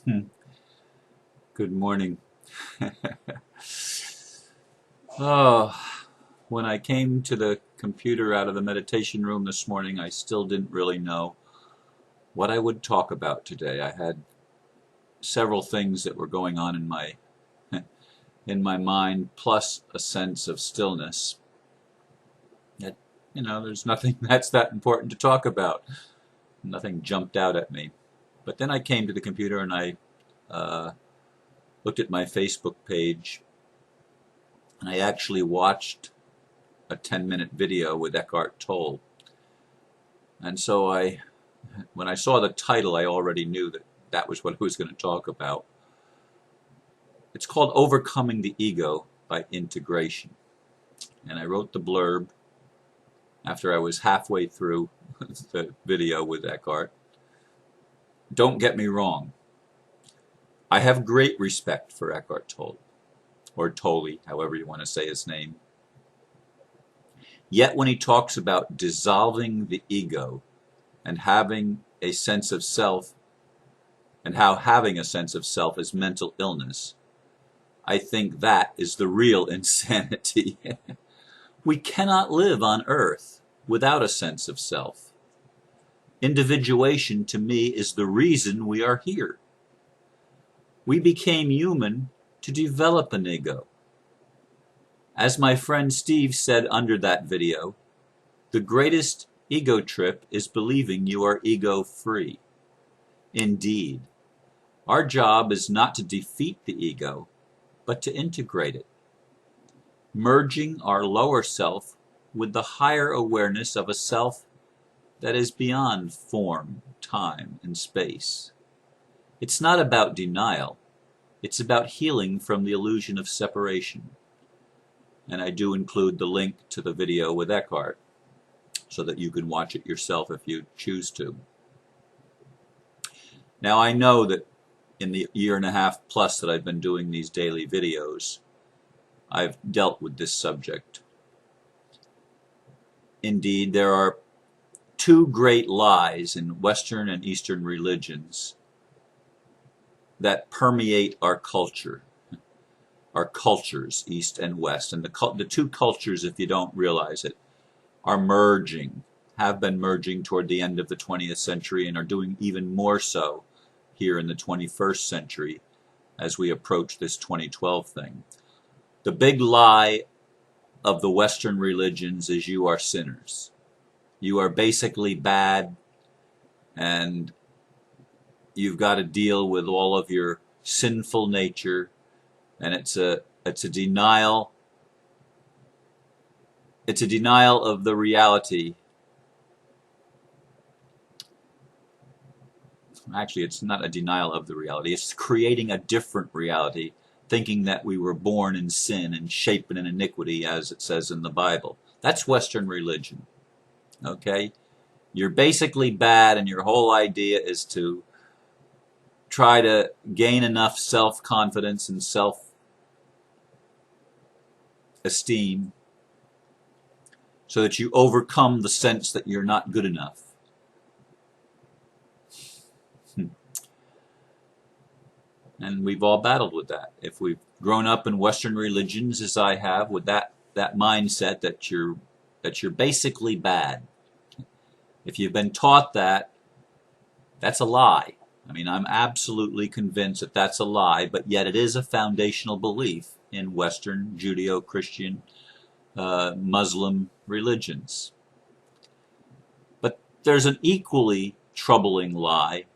Hmm. Good morning. Oh, when I came to the computer out of the meditation room this morning, I still didn't really know what I would talk about today. I had several things that were going on in my mind, plus a sense of stillness. That, there's nothing that's that important to talk about. Nothing jumped out at me. But then I came to the computer and I uh, looked at my Facebook page, and I actually watched a 10-minute video with Eckhart Tolle. And so when I saw the title, I already knew that that was what I was going to talk about. It's called Overcoming the Ego by Integration. And I wrote the blurb after I was halfway through the video with Eckhart. Don't get me wrong. I have great respect for Eckhart Tolle, or Tolle, however you want to say his name. Yet when he talks about dissolving the ego and having a sense of self, and how having a sense of self is mental illness, I think that is the real insanity. We cannot live on earth without a sense of self. Individuation, to me, is the reason we are here. We became human to develop an ego. As my friend Steve said under that video, the greatest ego trip is believing you are ego-free. Indeed, our job is not to defeat the ego, but to integrate it, merging our lower self with the higher awareness of a self that is beyond form, time, and space. It's not about denial. It's about healing from the illusion of separation. And I do include the link to the video with Eckhart so that you can watch it yourself if you choose to. Now, I know that in the year and a half plus that I've been doing these daily videos, I've dealt with this subject. Indeed, there are two great lies in Western and Eastern religions that permeate our culture, our cultures, East and West. And the two cultures, if you don't realize it, are merging, have been merging toward the end of the 20th century and are doing even more so here in the 21st century as we approach this 2012 thing. The big lie of the Western religions is you are sinners. You are basically bad, and you've got to deal with all of your sinful nature, and it's a denial. It's a denial of the reality. Actually, it's not a denial of the reality. It's creating a different reality, thinking that we were born in sin and shapen in iniquity, as it says in the Bible. That's Western religion. Okay? You're basically bad, and your whole idea is to try to gain enough self-confidence and self-esteem so that you overcome the sense that you're not good enough. And we've all battled with that. If we've grown up in Western religions, as I have, with that mindset that you're basically bad. If you've been taught that, that's a lie. I mean, I'm absolutely convinced that that's a lie, but yet it is a foundational belief in Western Judeo-Christian Muslim religions. But there's an equally troubling lie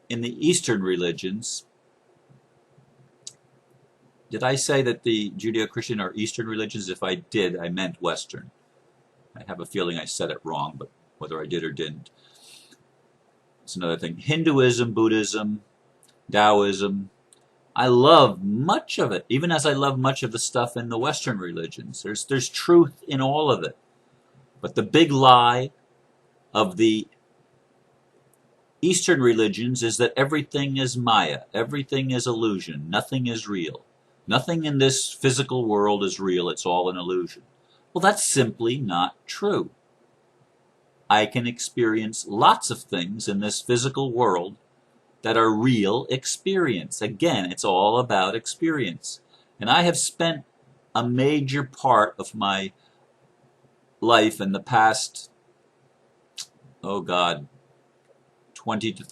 in the Eastern religions. Did I say that the Judeo-Christian are Eastern religions? If I did, I meant Western. I have a feeling I said it wrong, but whether I did or didn't, it's another thing. Hinduism, Buddhism, Taoism, I love much of it, even as I love much of the stuff in the Western religions. There's truth in all of it. But the big lie of the Eastern religions is that everything is Maya, everything is illusion, nothing is real. Nothing in this physical world is real, it's all an illusion. Well, that's simply not true. I can experience lots of things in this physical world that are real experience. Again, it's all about experience. And I have spent a major part of my life in the past, oh God, 20 to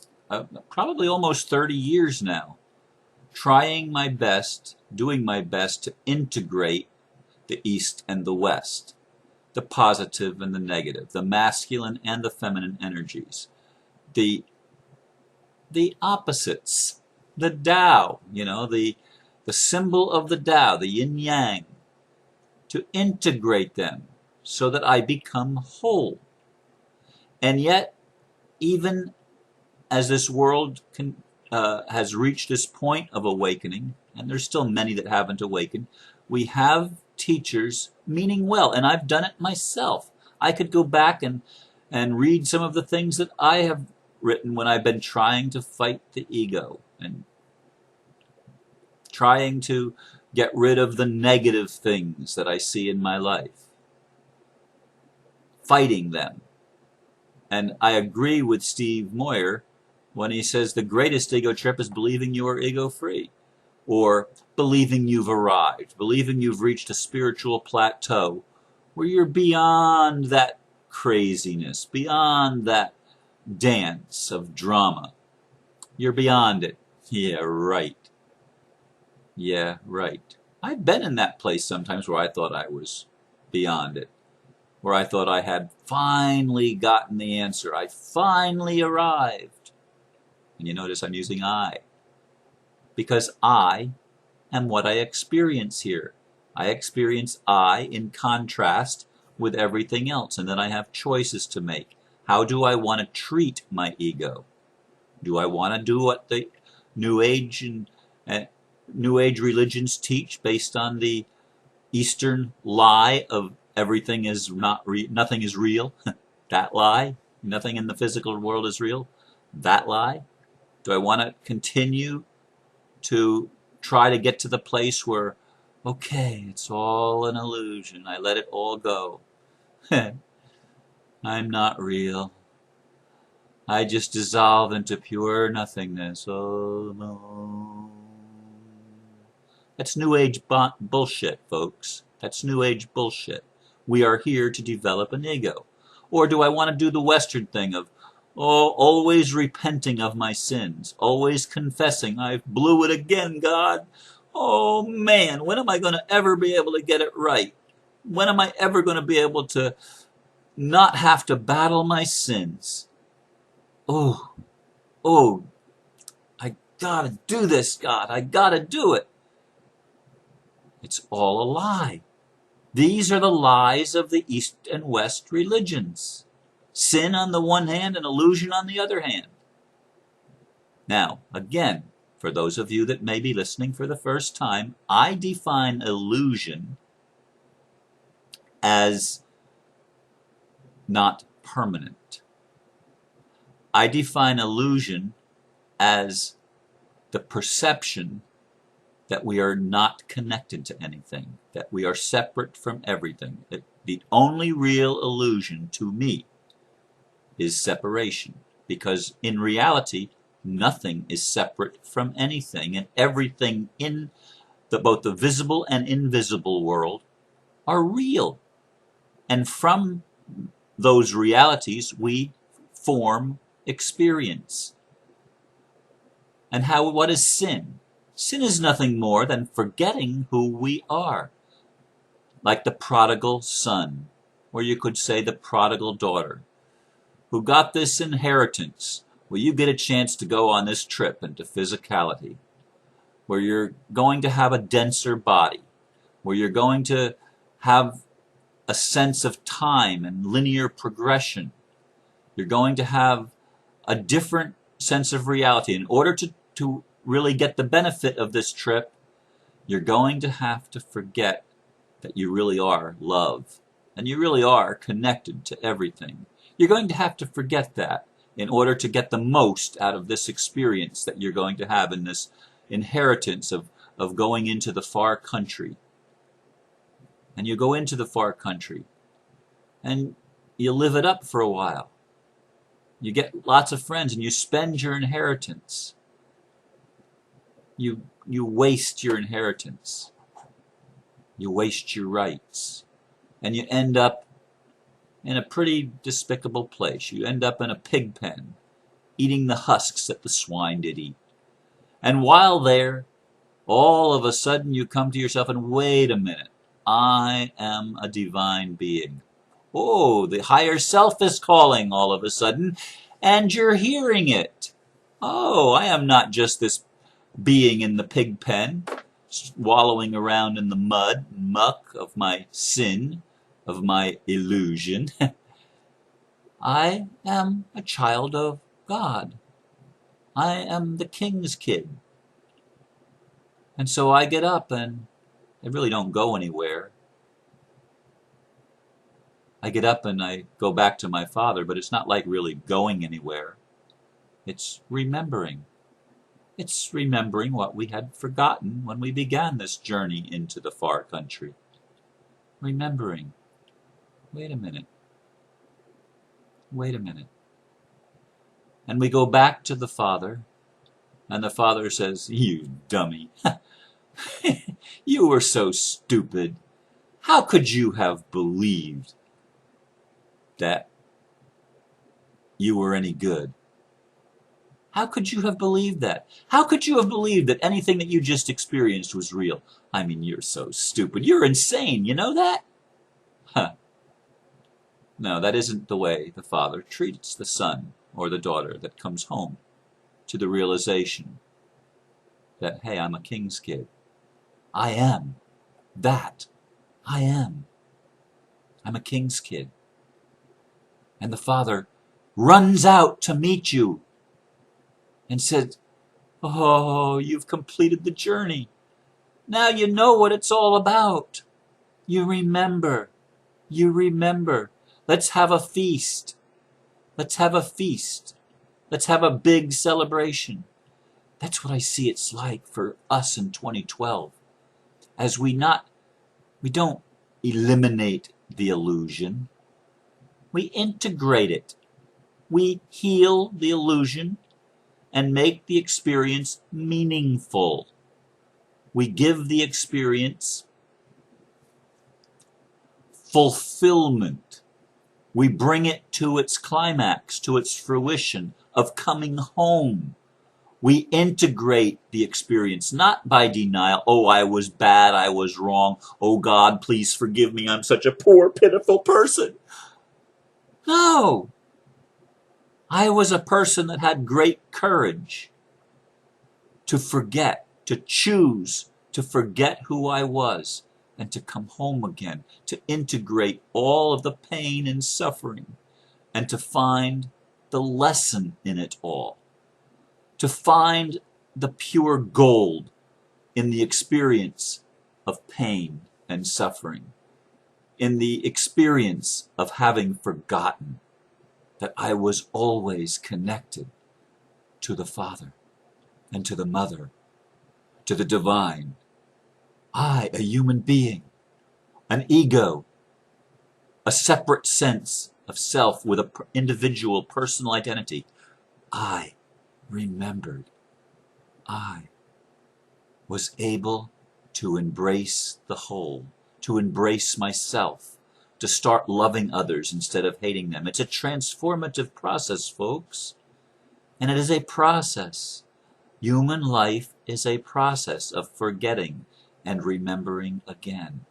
probably almost 30 years now, trying my best, doing my best to integrate the East and the West, the positive and the negative, the masculine and the feminine energies, the opposites, the Tao, the symbol of the Tao, the yin yang, to integrate them so that I become whole. And yet, even as this world has reached this point of awakening, and there's still many that haven't awakened, we have teachers meaning well, and I've done it myself. I could go back and read some of the things that I have written when I've been trying to fight the ego and trying to get rid of the negative things that I see in my life, fighting them. And I agree with Steve Moyer when he says the greatest ego trip is believing you are ego-free, or believing you've arrived, believing you've reached a spiritual plateau where you're beyond that craziness, beyond that dance of drama. You're beyond it. Yeah, right. Yeah, right. I've been in that place sometimes where I thought I was beyond it, where I thought I had finally gotten the answer. I finally arrived. And you notice I'm using I, because I am what I experience here. I experience I in contrast with everything else, and then I have choices to make. How do I want to treat my ego? Do I want to do what the New Age and New Age religions teach, based on the Eastern lie of everything is nothing is real? That lie. Nothing in the physical world is real. That lie. Do I want to continue to try to get to the place where, okay, it's all an illusion, I let it all go, I'm not real, I just dissolve into pure nothingness? Oh no. That's New Age bullshit, folks. That's New Age bullshit. We are here to develop an ego. Or do I want to do the Western thing of, always repenting of my sins, always confessing, I blew it again, God. Oh man, when am I going to ever be able to get it right? When am I ever going to be able to not have to battle my sins? Oh, I gotta do this, God. I gotta do it. It's all a lie. These are the lies of the East and West religions. Sin on the one hand and illusion on the other hand. Now, again, for those of you that may be listening for the first time, I define illusion as not permanent. I define illusion as the perception that we are not connected to anything, that we are separate from everything. The only real illusion to me is separation, because in reality, nothing is separate from anything, and everything in both the visible and invisible world are real. And from those realities, we form experience. And what is sin? Sin is nothing more than forgetting who we are. Like the prodigal son, or you could say the prodigal daughter, who got this inheritance, where you get a chance to go on this trip into physicality, where you're going to have a denser body, where you're going to have a sense of time and linear progression. You're going to have a different sense of reality. In order to really get the benefit of this trip, you're going to have to forget that you really are love, and you really are connected to everything. You're going to have to forget that in order to get the most out of this experience that you're going to have in this inheritance of going into the far country. And you go into the far country, and you live it up for a while. You get lots of friends, and you spend your inheritance. you waste your inheritance. You waste your rights. And you end up in a pretty despicable place. You end up in a pig pen, eating the husks that the swine did eat. And while there, all of a sudden you come to yourself and wait a minute. I am a divine being. Oh, the higher self is calling all of a sudden, and you're hearing it. Oh, I am not just this being in the pig pen, wallowing around in the mud and muck of my sin, of my illusion. I am a child of God. I am the king's kid. And so I get up and I really don't go anywhere. I get up and I go back to my Father, but it's not like really going anywhere. It's remembering. It's remembering what we had forgotten when we began this journey into the far country. Remembering. Wait a minute. Wait a minute. And we go back to the Father, and the Father says, "You dummy. You were so stupid. How could you have believed that you were any good? How could you have believed that? How could you have believed that anything that you just experienced was real? I mean, you're so stupid. You're insane. You know that?" Huh. No, that isn't the way the Father treats the son or the daughter that comes home to the realization that, hey, I'm a king's kid. I am that. I am. I'm a king's kid. And the Father runs out to meet you and said, "Oh, you've completed the journey. Now you know what it's all about. You remember. You remember. Let's have a feast. Let's have a feast. Let's have a big celebration." That's what I see it's like for us in 2012. As we don't eliminate the illusion. We integrate it. We heal the illusion and make the experience meaningful. We give the experience fulfillment. We bring it to its climax, to its fruition of coming home. We integrate the experience, not by denial. Oh, I was bad, I was wrong. Oh God, please forgive me, I'm such a poor, pitiful person. No. I was a person that had great courage to forget, to choose to forget who I was and to come home again, to integrate all of the pain and suffering and to find the lesson in it all, to find the pure gold in the experience of pain and suffering, in the experience of having forgotten that I was always connected to the Father and to the Mother, to the divine. I, a human being, an ego, a separate sense of self with an individual personal identity. I remembered. I was able to embrace the whole, to embrace myself, to start loving others instead of hating them. It's a transformative process, folks. And it is a process. Human life is a process of forgetting and remembering again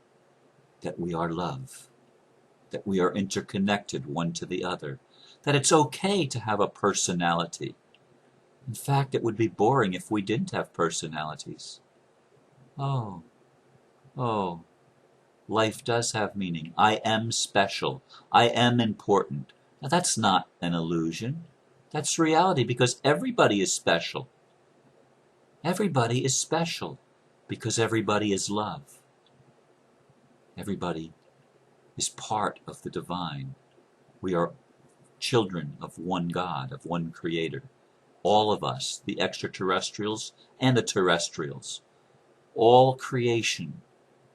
that we are love, that we are interconnected one to the other, that it's okay to have a personality. In fact, it would be boring if we didn't have personalities. Oh, life does have meaning. I am special. I am important. Now that's not an illusion. That's reality because everybody is special. Everybody is special because everybody is love. Everybody is part of the divine. We are children of one God, of one Creator. All of us, the extraterrestrials and the terrestrials, all creation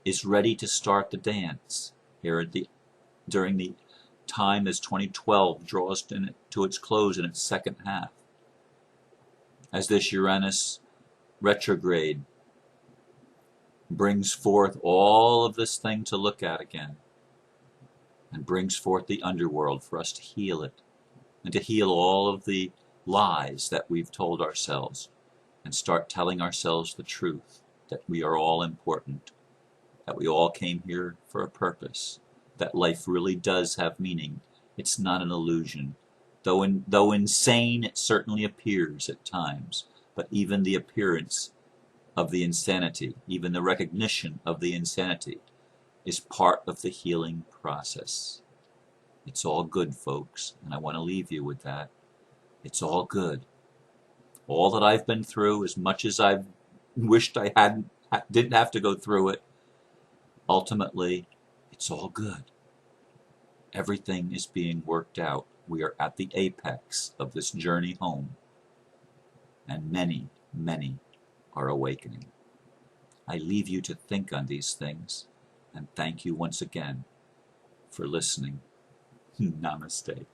is ready to start the dance here during the time as 2012 draws to its close in its second half. As this Uranus retrograde brings forth all of this thing to look at again, and brings forth the underworld for us to heal it, and to heal all of the lies that we've told ourselves, and start telling ourselves the truth, that we are all important, that we all came here for a purpose, that life really does have meaning. It's not an illusion. Though insane it certainly appears at times, but even the appearance of the insanity, even the recognition of the insanity, is part of the healing process. It's all good, folks, and I want to leave you with that. It's all good. All that I've been through, as much as I've wished I didn't have to go through it, ultimately, it's all good. Everything is being worked out. We are at the apex of this journey home, and many, many are awakening. I leave you to think on these things, and thank you once again for listening. Namaste.